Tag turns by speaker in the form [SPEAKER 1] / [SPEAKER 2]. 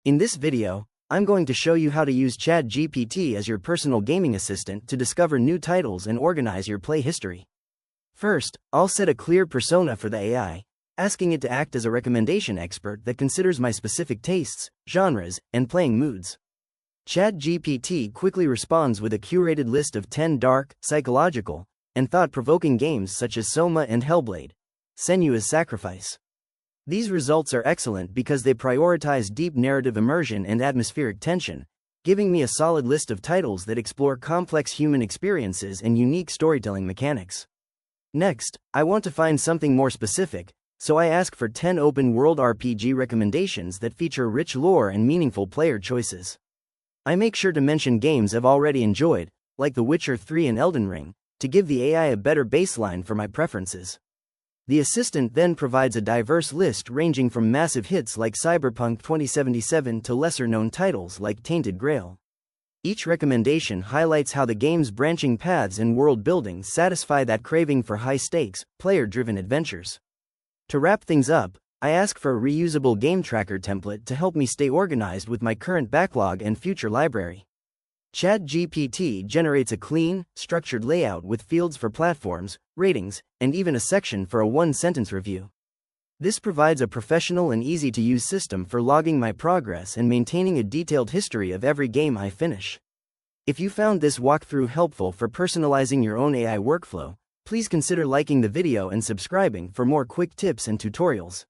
[SPEAKER 1] In this video, I'm going to show you how to use ChatGPT as your personal gaming assistant to discover new titles and organize your play history. First, I'll set a clear persona for the AI, asking it to act as a recommendation expert that considers my specific tastes, genres, and playing moods. ChatGPT quickly responds with a curated list of 10 dark, psychological, and thought-provoking games such as Soma and Hellblade: Senua's Sacrifice. These results are excellent because they prioritize deep narrative immersion and atmospheric tension, giving me a solid list of titles that explore complex human experiences and unique storytelling mechanics. Next, I want to find something more specific, so I ask for 10 open-world RPG recommendations that feature rich lore and meaningful player choices. I make sure to mention games I've already enjoyed, like The Witcher 3 and Elden Ring, to give the AI a better baseline for my preferences. The assistant then provides a diverse list ranging from massive hits like Cyberpunk 2077 to lesser-known titles like Tainted Grail. Each recommendation highlights how the game's branching paths and world building satisfy that craving for high-stakes, player-driven adventures. To wrap things up, I ask for a reusable game tracker template to help me stay organized with my current backlog and future library. ChatGPT generates a clean, structured layout with fields for platforms, ratings, and even a section for a one-sentence review. This provides a professional and easy-to-use system for logging my progress and maintaining a detailed history of every game I finish. If you found this walkthrough helpful for personalizing your own AI workflow, please consider liking the video and subscribing for more quick tips and tutorials.